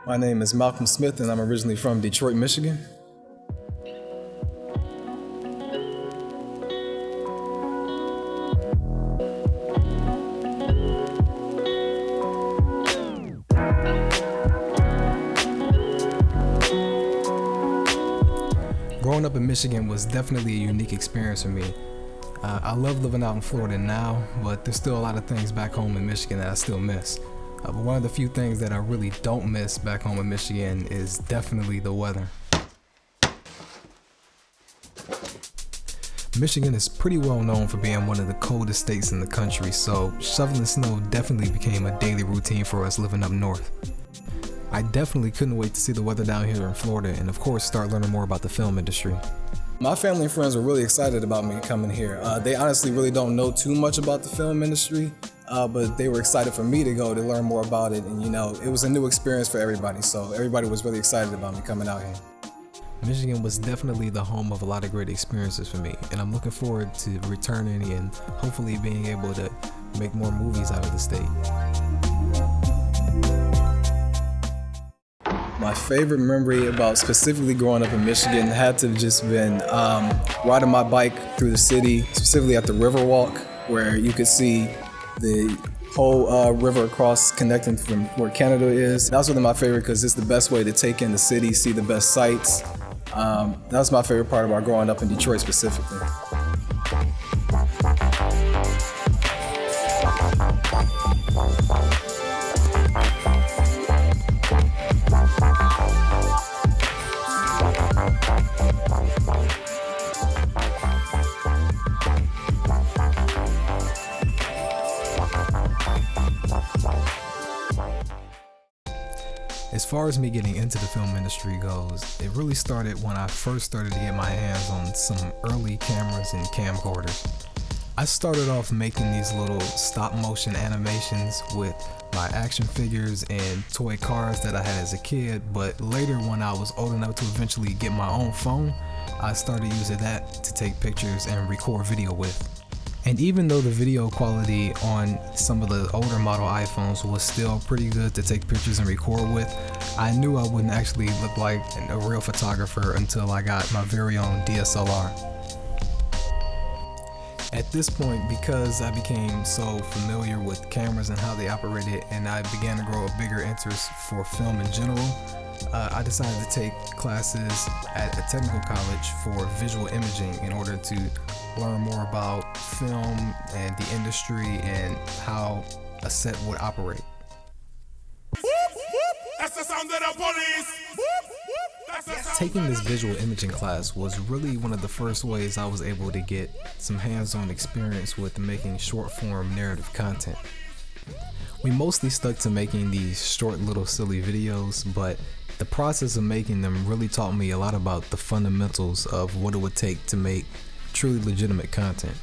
My name is Malcom Smith, and I'm originally from Detroit, Michigan. Growing up in Michigan was definitely a unique experience for me. I love living out in Florida now, but there's still a lot of things back home in Michigan that I still miss. But one of the few things that I really don't miss back home in Michigan is definitely the weather. Michigan is pretty well known for being one of the coldest states in the country, so shoveling snow definitely became a daily routine for us living up north. I definitely couldn't wait to see the weather down here in Florida and of course start learning more about the film industry. My family and friends were really excited about me coming here. They honestly really don't know too much about the film industry, but they were excited for me to go to learn more about it, and it was a new experience for everybody, so everybody was really excited about me coming out here. Michigan was definitely the home of a lot of great experiences for me, and I'm looking forward to returning and hopefully being able to make more movies out of the state. My favorite memory about specifically growing up in Michigan had to have just been riding my bike through the city, specifically at the Riverwalk, where you could see the whole river across, connecting from where Canada is. That was one of my favorite because it's the best way to take in the city, see the best sights. That was my favorite part about growing up in Detroit specifically. As far as me getting into the film industry goes, it really started when I first started to get my hands on some early cameras and camcorders. I started off making these little stop motion animations with my action figures and toy cars that I had as a kid, but later when I was old enough to eventually get my own phone, I started using that to take pictures and record video with. And even though the video quality on some of the older model iPhones was still pretty good to take pictures and record with, I knew I wouldn't actually look like a real photographer until I got my very own DSLR. At this point, because I became so familiar with cameras and how they operated, and I began to grow a bigger interest for film in general, I decided to take classes at a technical college for visual imaging in order to learn more about film and the industry and how a set would operate. That's the sound of the police. Taking this visual imaging class was really one of the first ways I was able to get some hands-on experience with making short-form narrative content. We mostly stuck to making these short little silly videos, but the process of making them really taught me a lot about the fundamentals of what it would take to make truly legitimate content.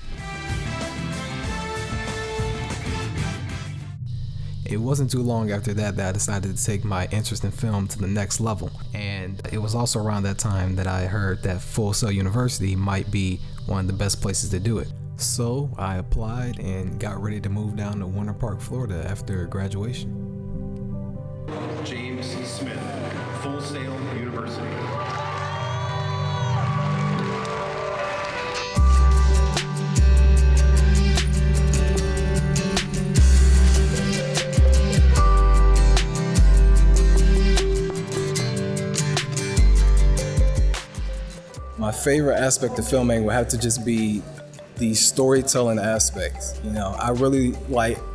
It wasn't too long after that I decided to take my interest in film to the next level, and it was also around that time that I heard that Full Sail University might be one of the best places to do it. So I applied and got ready to move down to Winter Park, Florida after graduation. James Smith, Full Sail University. My favorite aspect of filmmaking would have to just be the storytelling aspect. I really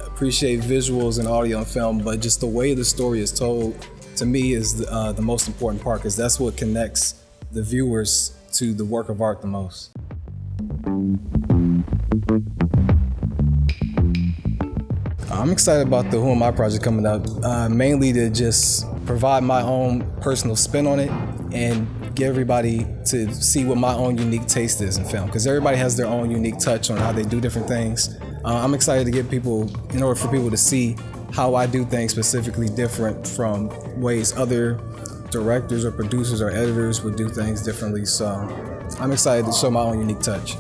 appreciate visuals and audio and film, but just the way the story is told to me is the most important part, because that's what connects the viewers to the work of art the most. I'm excited about the Who Am I project coming up, mainly to just provide my own personal spin on it and get everybody to see what my own unique taste is in film, because everybody has their own unique touch on how they do different things. I'm excited to get people, in order for people to see how I do things specifically different from ways other directors or producers or editors would do things differently. So I'm excited to show my own unique touch.